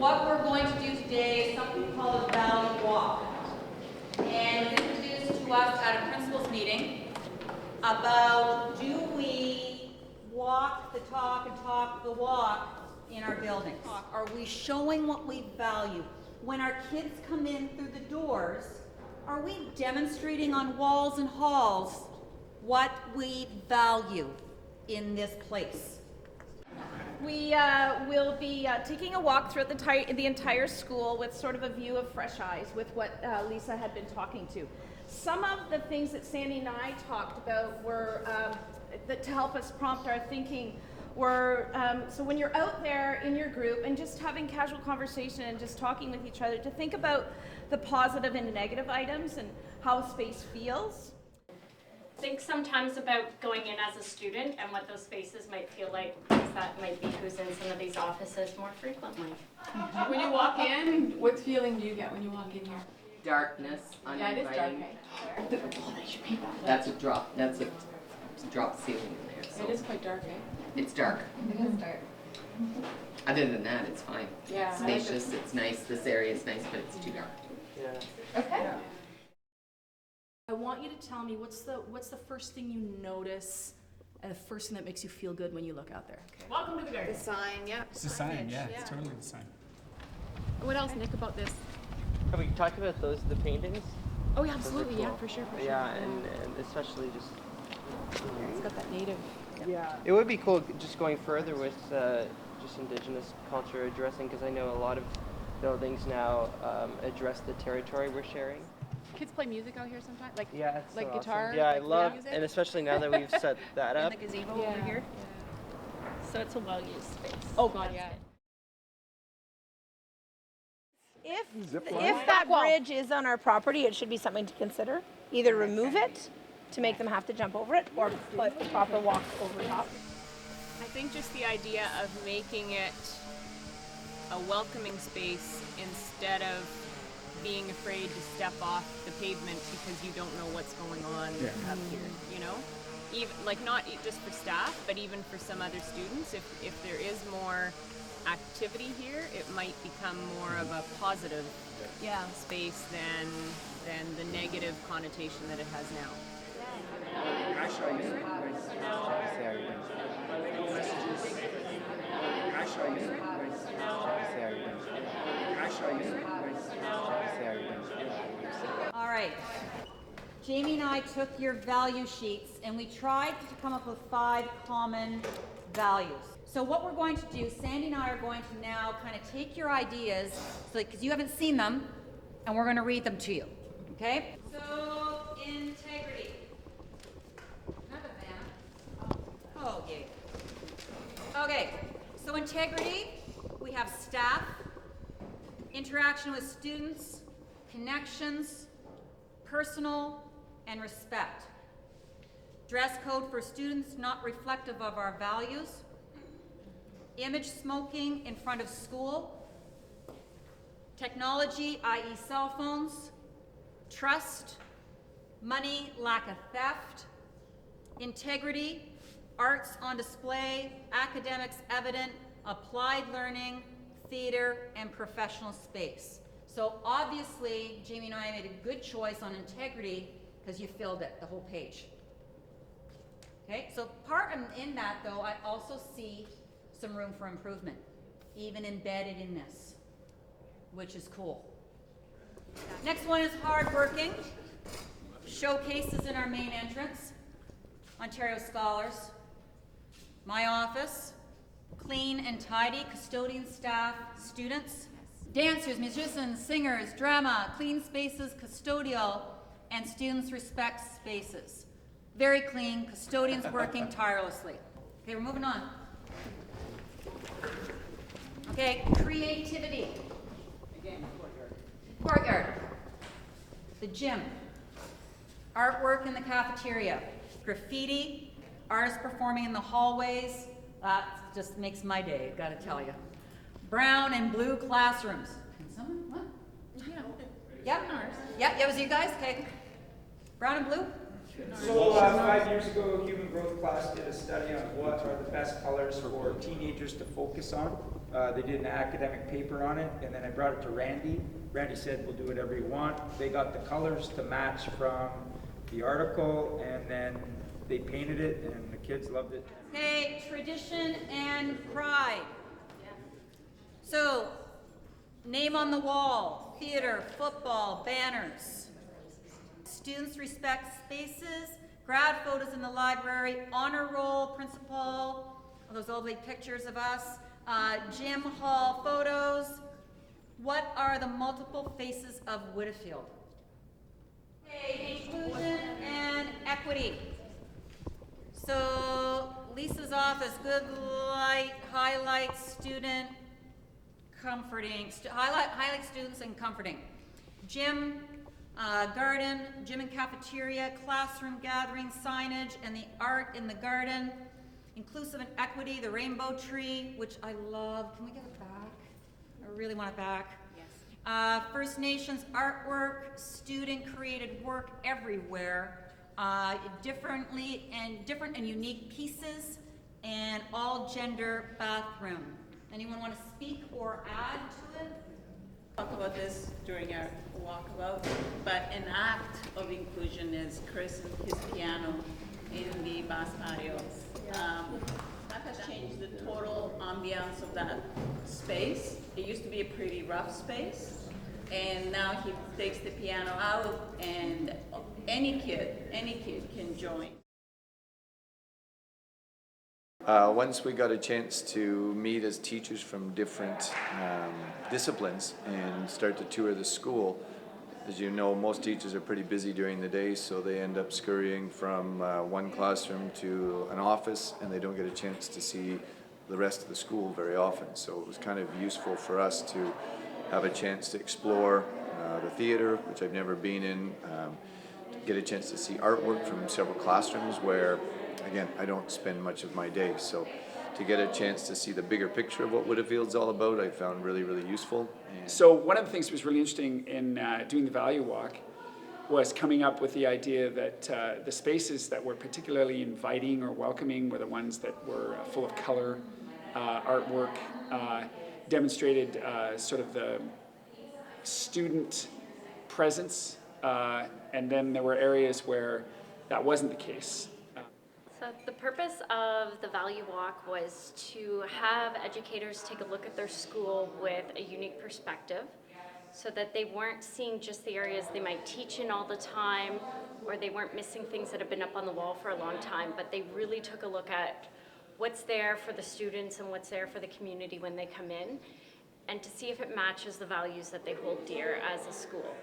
what we're going to do today is something called a value walk. And it was introduced to us at a principal's meeting about, do we walk the talk and talk the walk in our buildings? Are we showing what we value? When our kids come in through the doors, are we demonstrating on walls and halls what we value in this place? We will be taking a walk throughout the entire school with sort of a view of fresh eyes with what Lisa had been talking to. Some of the things that Sandy and I talked about were, that to help us prompt our thinking, were, so when you're out there in your group and just having casual conversation and just talking with each other, to think about the positive and negative items and how space feels. Think sometimes about going in as a student and what those spaces might feel like, because that might be who's in some of these offices more frequently. When you walk in, what feeling do you get when you walk in here? Darkness, uninviting. Yeah, it is dark. That's a drop. That's a drop ceiling in there. So It is quite dark, eh? it's dark. It is dark. Other than that, it's fine. Yeah. It's spacious. It's nice. This area is nice, but it's too dark. Okay. I want you to tell me what's the first thing you notice and the first thing that makes you feel good when you look out there. Okay. Welcome to the garden. The sign, yeah. It's a sign, yeah, it's totally the sign. What else, Nick, about this? Have we talked about the paintings? Oh, yeah, absolutely, yeah, for sure. Yeah, and especially just. It's got that native. Yeah. It would be cool just going further with just Indigenous culture addressing, because I know a lot of buildings now address the territory we're sharing. Kids play music out here sometimes, like Yeah, it's like so guitar. Awesome. Yeah, I like love, music? and especially now that we've set that up. In the gazebo over here. So it's a well-used space. Oh God, yeah. If that bridge is on our property, it should be something to consider. Either remove it to make them have to jump over it, or put a proper walk over top. I think just the idea of making it a welcoming space instead of being afraid to step off the pavement because you don't know what's going on up here, you know? Even like not just for staff, but even for some other students, if there is more activity here, it might become more of a positive space than the negative connotation that it has now. All right. Jamie and I took your value sheets and we tried to come up with 5 common values. So what we're going to do, Sandy and I are going to now kind of take your ideas, because you haven't seen them, and we're going to read them to you. Okay? So, integrity. Oh, yay. Okay, so integrity, we have staff, interaction with students, connections, personal, and respect. Dress code for students not reflective of our values. Image smoking in front of school. Technology, i.e. cell phones. Trust. Money, lack of theft. Integrity, arts on display, academics evident, applied learning, theater, and professional space. So obviously, Jamie and I made a good choice on integrity because you filled it, the whole page. Okay, so in that though, I also see some room for improvement, even embedded in this, which is cool. Next one is hardworking. Showcases in our main entrance. Ontario Scholars. My office. Clean and tidy, custodian staff, students. Dancers, musicians, singers, drama, clean spaces, custodial, and students respect spaces. Very clean, custodians working tirelessly. Okay, we're moving on. Okay, creativity. Again, courtyard. The gym. Artwork in the cafeteria. Graffiti. Artists performing in the hallways. That just makes my day, gotta tell you. Brown and blue classrooms. Can someone, what? Yep. Yep, that was you guys? Okay. Brown and blue? So 5 years ago, Human Growth class did a study on what are the best colors for teenagers to focus on They did an academic paper on it, and then I brought it to Randy. Randy said, we'll do whatever you want. They got the colors to match from the article, and then they painted it, and the kids loved it. Okay, tradition and pride. So, name on the wall, theater, football, banners. Students respect spaces, grad photos in the library, honor roll, principal, those lovely pictures of us, gym hall photos. What are the multiple faces of Whitfield? Okay, inclusion and equity. So Lisa's office, good light, highlight student, comforting, highlight students and comforting. Gym, garden, gym and cafeteria, classroom gathering, signage, and the art in the garden. Inclusive and equity, the rainbow tree, which I love. Can we get it back? I really want it back. Yes. First Nations artwork, student created work everywhere. Different and unique pieces, and all gender bathroom. Anyone want to speak or add to it? Talk about this during our walkabout, but an act of inclusion is Chris and his piano in the bass patio. That has changed the total ambiance of that space. It used to be a pretty rough space, and now he takes the piano out, and any kid can join. Once we got a chance to meet as teachers from different disciplines and start to tour the school, as you know, most teachers are pretty busy during the day, so they end up scurrying from one classroom to an office, and they don't get a chance to see the rest of the school very often. So it was kind of useful for us to have a chance to explore the theater, which I've never been in, get a chance to see artwork from several classrooms where, again, I don't spend much of my day. So to get a chance to see the bigger picture of what Whitfield's all about, I found really, really useful. So one of the things that was really interesting in doing the value walk was coming up with the idea that the spaces that were particularly inviting or welcoming were the ones that were full of color, artwork, demonstrated sort of the student presence, and then there were areas where that wasn't the case. So the purpose of the Value Walk was to have educators take a look at their school with a unique perspective, so that they weren't seeing just the areas they might teach in all the time, or they weren't missing things that have been up on the wall for a long time, but they really took a look at what's there for the students and what's there for the community when they come in, and to see if it matches the values that they hold dear as a school.